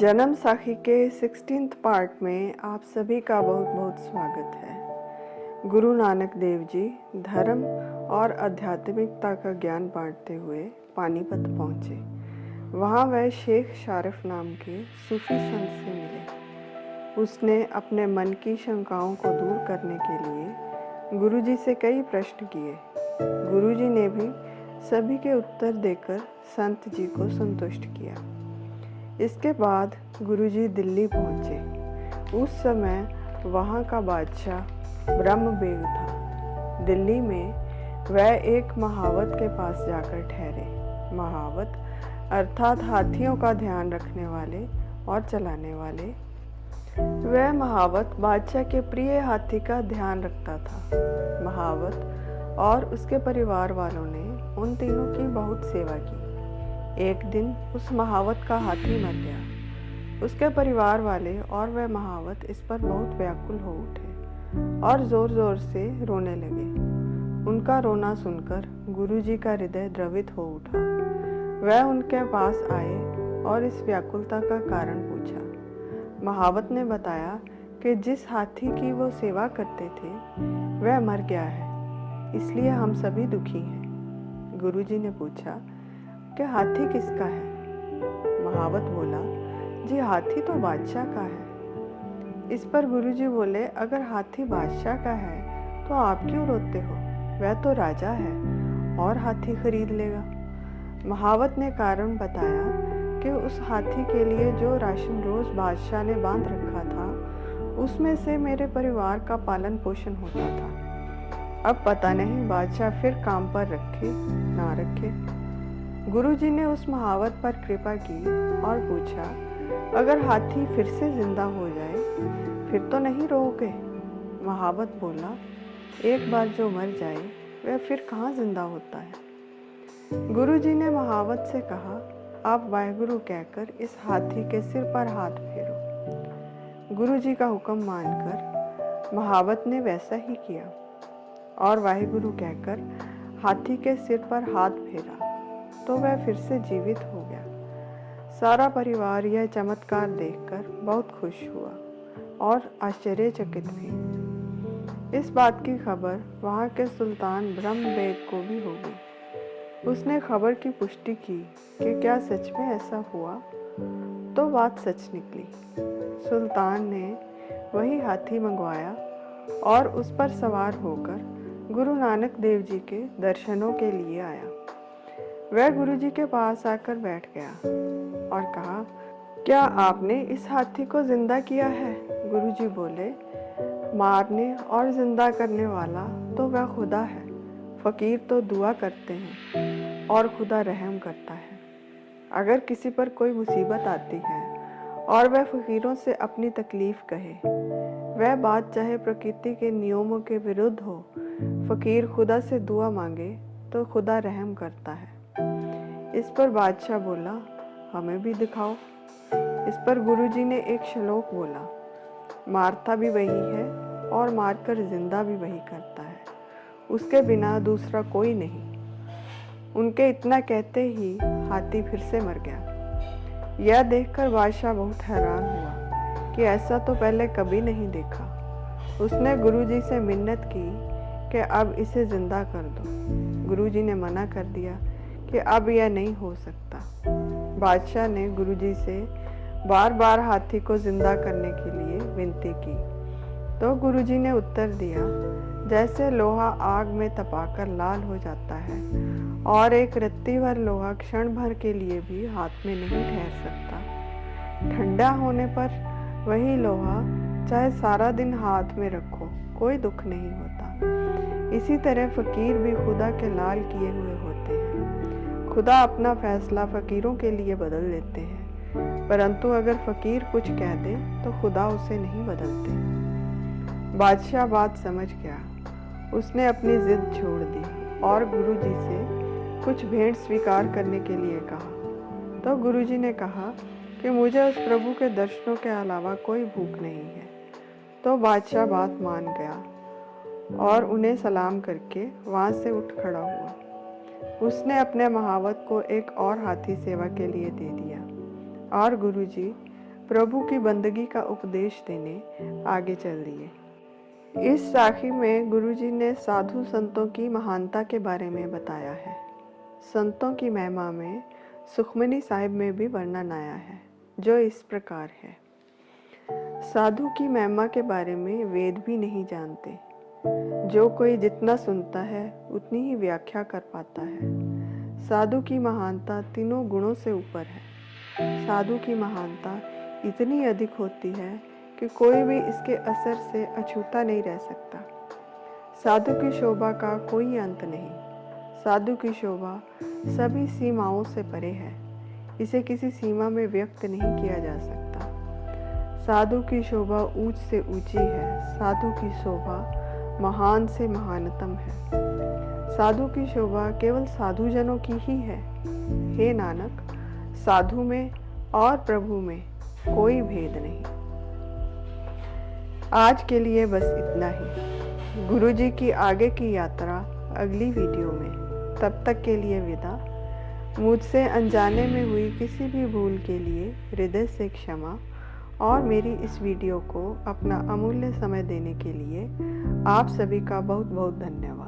जन्म साखी के 16th पार्ट में आप सभी का बहुत बहुत स्वागत है। गुरु नानक देव जी धर्म और आध्यात्मिकता का ज्ञान बांटते हुए पानीपत पहुँचे। वहाँ वह शेख शारिफ नाम के सूफी संत से मिले। उसने अपने मन की शंकाओं को दूर करने के लिए गुरुजी से कई प्रश्न किए। गुरुजी ने भी सभी के उत्तर देकर संत जी को संतुष्ट किया। इसके बाद गुरुजी दिल्ली पहुँचे। उस समय वहाँ का बादशाह ब्रह्मबेग था। दिल्ली में वह एक महावत के पास जाकर ठहरे। महावत अर्थात हाथियों का ध्यान रखने वाले और चलाने वाले। वह महावत बादशाह के प्रिय हाथी का ध्यान रखता था। महावत और उसके परिवार वालों ने उन तीनों की बहुत सेवा की। एक दिन उस महावत का हाथी मर गया। उसके परिवार वाले और वह महावत इस पर बहुत व्याकुल हो उठे और जोर जोर से रोने लगे। उनका रोना सुनकर गुरुजी का हृदय द्रवित हो उठा। वह उनके पास आए और इस व्याकुलता का कारण पूछा। महावत ने बताया कि जिस हाथी की वो सेवा करते थे वह मर गया है, इसलिए हम सभी दुखी हैं। गुरुजी ने पूछा कि हाथी किसका है? महावत बोला, जी हाथी तो बादशाह का है। इस पर गुरुजी बोले, अगर हाथी बादशाह का है तो आप क्यों रोते हो? वह तो राजा है और हाथी खरीद लेगा। महावत ने कारण बताया कि उस हाथी के लिए जो राशन रोज बादशाह ने बांध रखा था उसमें से मेरे परिवार का पालन पोषण होता था। अब पता नहीं बादशाह फिर काम पर रखे ना रखे। गुरुजी ने उस महावत पर कृपा की और पूछा, अगर हाथी फिर से जिंदा हो जाए फिर तो नहीं रोओगे? महावत बोला, एक बार जो मर जाए वह फिर कहाँ जिंदा होता है। गुरुजी ने महावत से कहा, आप वाहेगुरु कहकर इस हाथी के सिर पर हाथ फेरो। गुरुजी का हुक्म मानकर महावत ने वैसा ही किया और वाहेगुरु कहकर हाथी के सिर पर हाथ फेरा तो वह फिर से जीवित हो गया। सारा परिवार यह चमत्कार देखकर बहुत खुश हुआ और आश्चर्यचकित भी। इस बात की खबर वहाँ के सुल्तान ब्रह्मबेग को भी हो गई। उसने खबर की पुष्टि की कि क्या सच में ऐसा हुआ, तो बात सच निकली। सुल्तान ने वही हाथी मंगवाया और उस पर सवार होकर गुरु नानक देव जी के दर्शनों के लिए आया। वह गुरुजी के पास आकर बैठ गया और कहा, क्या आपने इस हाथी को जिंदा किया है? गुरुजी बोले, मारने और जिंदा करने वाला तो वह खुदा है। फकीर तो दुआ करते हैं और खुदा रहम करता है। अगर किसी पर कोई मुसीबत आती है और वह फकीरों से अपनी तकलीफ कहे, वह बात चाहे प्रकृति के नियमों के विरुद्ध हो, फकीर खुदा से दुआ मांगे तो खुदा रहम करता है। इस पर बादशाह बोला, हमें भी दिखाओ। इस पर गुरुजी ने एक श्लोक बोला, मारता भी वही है और मारकर जिंदा भी वही करता है, उसके बिना दूसरा कोई नहीं। उनके इतना कहते ही हाथी फिर से मर गया। यह देखकर बादशाह बहुत हैरान हुआ कि ऐसा तो पहले कभी नहीं देखा। उसने गुरुजी से मिन्नत की कि अब इसे जिंदा कर दो। गुरुजी ने मना कर दिया कि अब यह नहीं हो सकता। बादशाह ने गुरुजी से बार बार हाथी को जिंदा करने के लिए विनती की तो गुरुजी ने उत्तर दिया, जैसे लोहा आग में तपाकर लाल हो जाता है और एक रत्ती भर लोहा क्षण भर के लिए भी हाथ में नहीं ठहर सकता, ठंडा होने पर वही लोहा चाहे सारा दिन हाथ में रखो कोई दुख नहीं होता। इसी तरह फकीर भी खुदा के लाल किए हुए होते हैं। खुदा अपना फैसला फकीरों के लिए बदल देते हैं, परंतु अगर फकीर कुछ कह दे तो खुदा उसे नहीं बदलते। बादशाह बात समझ गया। उसने अपनी जिद छोड़ दी और गुरुजी से कुछ भेंट स्वीकार करने के लिए कहा। तो गुरुजी ने कहा कि मुझे उस प्रभु के दर्शनों के अलावा कोई भूख नहीं है। तो बादशाह बात मान गया और उन्हें सलाम करके वहाँ से उठ खड़ा हुआ। उसने अपने महावत को एक और हाथी सेवा के लिए दे दिया और गुरुजी प्रभु की बंदगी का उपदेश देने आगे चल दिए। इस साखी में गुरुजी ने साधु संतों की महानता के बारे में बताया है। संतों की महिमा में सुखमनी साहिब में भी वर्णन आया है, जो इस प्रकार है। साधु की महिमा के बारे में वेद भी नहीं जानते। जो कोई जितना सुनता है उतनी ही व्याख्या कर पाता है। साधु की महानता तीनों गुणों से ऊपर है। साधु की महानता इतनी अधिक होती है कि कोई भी इसके असर से अछूता नहीं रह सकता। साधु की शोभा का कोई अंत नहीं। साधु की शोभा सभी सीमाओं से परे है। इसे किसी सीमा में व्यक्त नहीं किया जा सकता। साधु की शोभा ऊंच से ऊंची है। साधु की शोभा महान से महानतम है। साधु की शोभा केवल साधुजनों की ही है। हे नानक, साधु में और प्रभु में कोई भेद नहीं। आज के लिए बस इतना ही। गुरुजी की आगे की यात्रा अगली वीडियो में। तब तक के लिए विदा। मुझसे अनजाने में हुई किसी भी भूल के लिए हृदय से क्षमा और मेरी इस वीडियो को अपना अमूल्य समय देने के लिए आप सभी का बहुत बहुत धन्यवाद।